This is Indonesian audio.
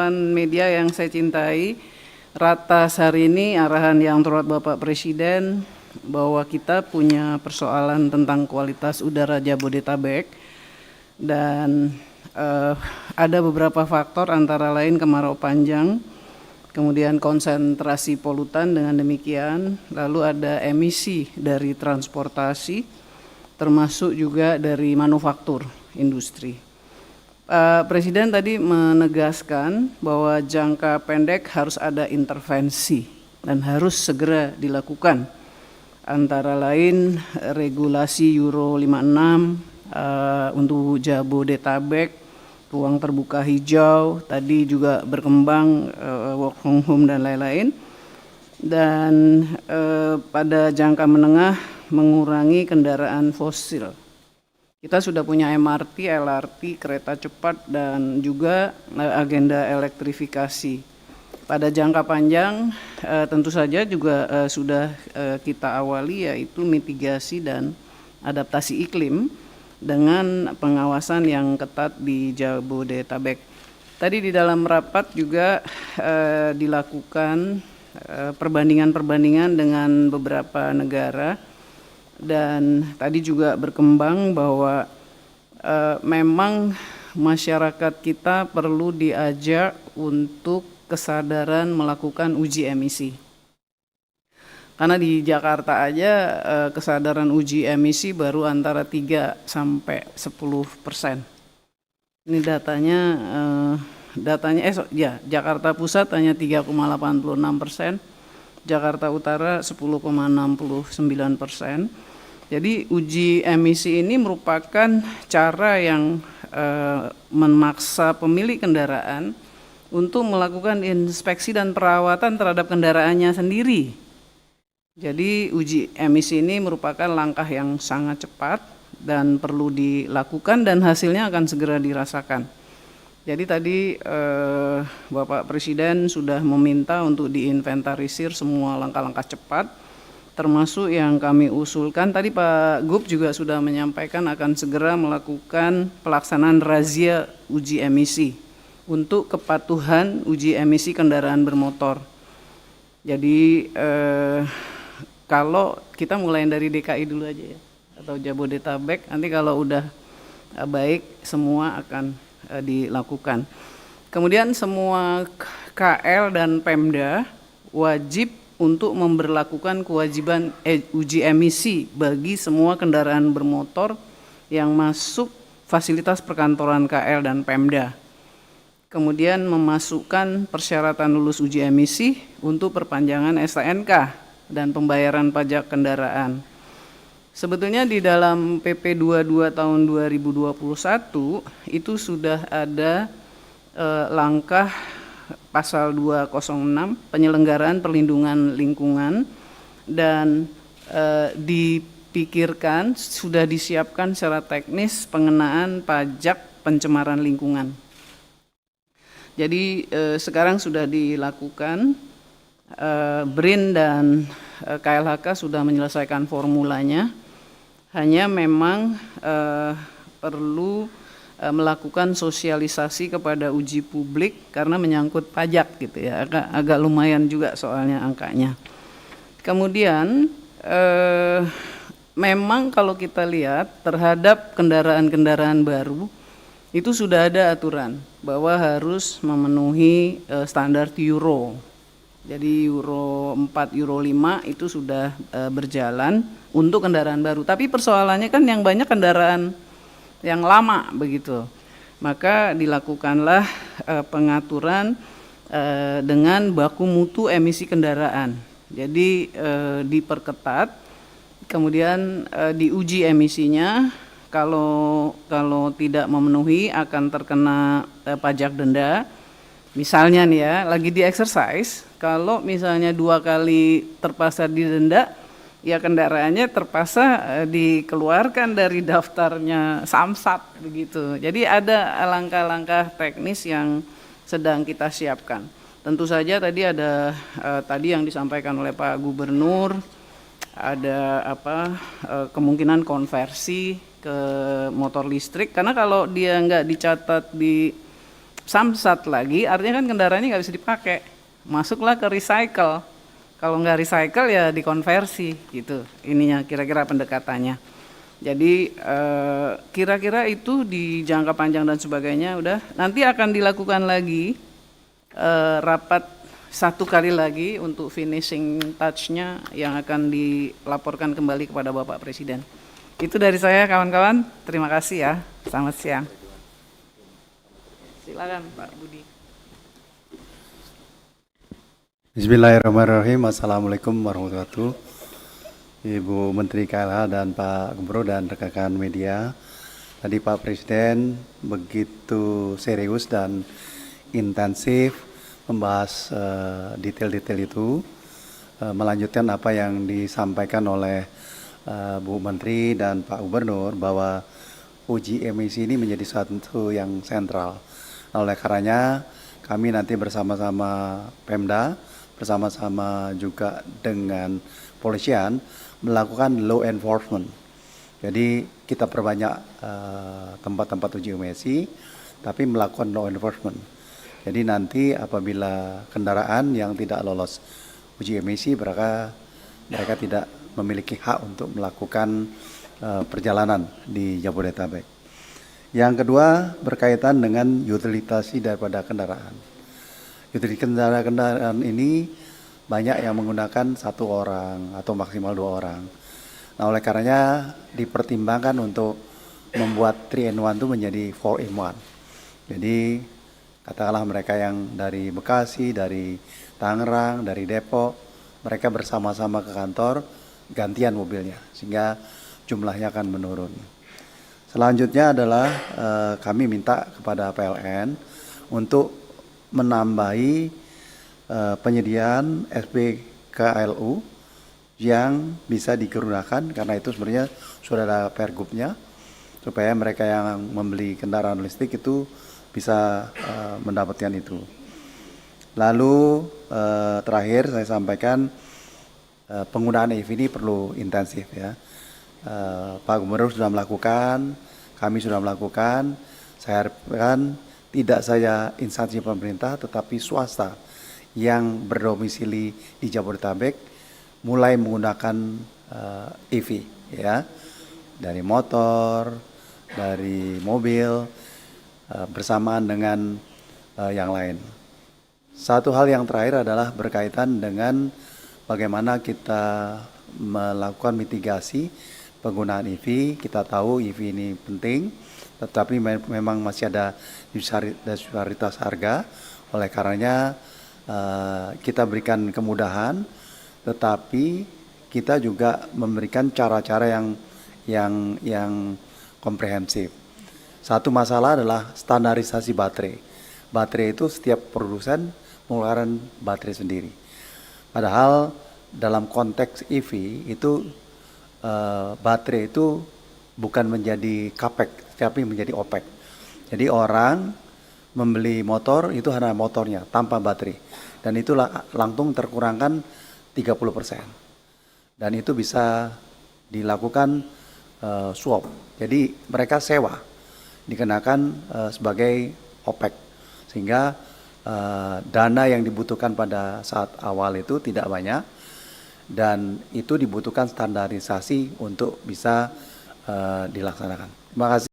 Media yang saya cintai, ratas hari ini arahan yang turut Bapak Presiden bahwa kita punya persoalan tentang kualitas udara Jabodetabek dan ada beberapa faktor antara lain kemarau panjang, kemudian konsentrasi polutan dengan demikian, lalu ada emisi dari transportasi, termasuk juga dari manufaktur industri. Presiden tadi menegaskan bahwa jangka pendek harus ada intervensi dan harus segera dilakukan. Antara lain regulasi Euro 56 untuk Jabodetabek, ruang terbuka hijau, tadi juga berkembang work from home dan lain-lain. Dan pada jangka menengah mengurangi kendaraan fosil. Kita sudah punya MRT, LRT, kereta cepat, dan juga agenda elektrifikasi. Pada jangka panjang tentu saja juga sudah kita awali, yaitu mitigasi dan adaptasi iklim dengan pengawasan yang ketat di Jabodetabek. Tadi di dalam rapat juga dilakukan perbandingan-perbandingan dengan beberapa negara. Dan tadi juga berkembang bahwa memang masyarakat kita perlu diajak untuk kesadaran melakukan uji emisi. Karena di Jakarta aja kesadaran uji emisi baru antara 3 sampai 10%. Ini datanya Jakarta Pusat hanya 3,86%, Jakarta Utara 10,69%. Jadi uji emisi ini merupakan cara yang memaksa pemilik kendaraan untuk melakukan inspeksi dan perawatan terhadap kendaraannya sendiri. Jadi uji emisi ini merupakan langkah yang sangat cepat dan perlu dilakukan dan hasilnya akan segera dirasakan. Jadi tadi Bapak Presiden sudah meminta untuk diinventarisir semua langkah-langkah cepat, termasuk yang kami usulkan. Tadi Pak Gub juga sudah menyampaikan akan segera melakukan pelaksanaan razia uji emisi untuk kepatuhan uji emisi kendaraan bermotor. Jadi kalau kita mulai dari DKI dulu aja ya, atau Jabodetabek, nanti kalau udah baik semua akan dilakukan. Kemudian semua KL dan Pemda wajib untuk memberlakukan kewajiban uji emisi bagi semua kendaraan bermotor yang masuk fasilitas perkantoran KL dan Pemda. Kemudian memasukkan persyaratan lulus uji emisi untuk perpanjangan STNK dan pembayaran pajak kendaraan. Sebetulnya di dalam PP 22 tahun 2021 itu sudah ada langkah pasal 206 penyelenggaraan perlindungan lingkungan dan dipikirkan sudah disiapkan secara teknis pengenaan pajak pencemaran lingkungan. Jadi sekarang sudah dilakukan, BRIN dan KLHK sudah menyelesaikan formulanya, hanya memang perlu melakukan sosialisasi kepada uji publik karena menyangkut pajak gitu ya, agak lumayan juga soalnya angkanya. Kemudian memang kalau kita lihat terhadap kendaraan-kendaraan baru itu sudah ada aturan bahwa harus memenuhi standar Euro. Jadi Euro 4, Euro 5 itu sudah berjalan untuk kendaraan baru. Tapi persoalannya kan yang banyak kendaraan yang lama begitu, maka dilakukanlah pengaturan dengan baku mutu emisi kendaraan. Jadi diperketat, kemudian diuji emisinya. Kalau tidak memenuhi akan terkena pajak denda. Misalnya nih ya, lagi di exercise, kalau misalnya 2 kali terpaksa didenda, ya kendaraannya terpaksa dikeluarkan dari daftarnya Samsat begitu. Jadi ada langkah-langkah teknis yang sedang kita siapkan. Tentu saja tadi ada tadi yang disampaikan oleh Pak Gubernur, ada kemungkinan konversi ke motor listrik, karena kalau dia nggak dicatat di samsat lagi, artinya kan kendaraannya nggak bisa dipakai. Masuklah ke recycle. Kalau nggak recycle ya dikonversi gitu. Ininya kira-kira pendekatannya. Jadi kira-kira itu di jangka panjang dan sebagainya udah. Nanti akan dilakukan lagi rapat satu kali lagi untuk finishing touch-nya yang akan dilaporkan kembali kepada Bapak Presiden. Itu dari saya kawan-kawan. Terima kasih ya. Selamat siang. Silakan Pak Budi. Bismillahirrahmanirrahim. Assalamualaikum warahmatullahi wabarakatuh. Ibu Menteri KLH dan Pak Gubernur dan rekan-rekan media. Tadi Pak Presiden begitu serius dan intensif membahas detail-detail itu, melanjutkan apa yang disampaikan oleh Bu Menteri dan Pak Gubernur bahwa uji emisi ini menjadi satu yang sentral. Oleh karenanya kami nanti bersama-sama Pemda, bersama-sama juga dengan polisian melakukan law enforcement. Jadi kita perbanyak tempat-tempat uji emisi, tapi melakukan law enforcement. Jadi nanti apabila kendaraan yang tidak lolos uji emisi, mereka tidak memiliki hak untuk melakukan perjalanan di Jabodetabek. Yang kedua berkaitan dengan utilisasi daripada kendaraan. Utility kendaraan ini banyak yang menggunakan satu orang atau maksimal 2 orang. Nah, oleh karenanya dipertimbangkan untuk membuat 3-in-1 itu menjadi 4-in-1. Jadi katakanlah mereka yang dari Bekasi, dari Tangerang, dari Depok, mereka bersama-sama ke kantor, gantian mobilnya, sehingga jumlahnya akan menurun. Selanjutnya adalah kami minta kepada PLN untuk menambahi penyediaan SPKLU yang bisa digunakan, karena itu sebenarnya sudah ada pergubnya, supaya mereka yang membeli kendaraan listrik itu bisa mendapatkan itu. Lalu terakhir saya sampaikan penggunaan EV ini perlu intensif ya. Pak Gubernur sudah melakukan, kami sudah melakukan. Saya harapkan tidak saja instansi pemerintah tetapi swasta yang berdomisili di Jabodetabek mulai menggunakan EV ya, dari motor, dari mobil, bersamaan dengan yang lain. Satu hal yang terakhir adalah berkaitan dengan bagaimana kita melakukan mitigasi penggunaan EV. Kita tahu EV ini penting, tetapi memang masih ada disparitas harga. Oleh karenanya kita berikan kemudahan, tetapi kita juga memberikan cara-cara yang komprehensif. Satu masalah adalah standarisasi baterai. Baterai itu setiap produsen mengeluarkan baterai sendiri. Padahal dalam konteks EV itu baterai itu bukan menjadi CAPEX, tapi menjadi OPEX. Jadi orang membeli motor itu hanya motornya tanpa baterai, dan itulah langsung terkurangkan 30%. Dan itu bisa dilakukan swap. Jadi mereka sewa, dikenakan sebagai OPEX, sehingga dana yang dibutuhkan pada saat awal itu tidak banyak, dan itu dibutuhkan standarisasi untuk bisa dilaksanakan. Terima kasih.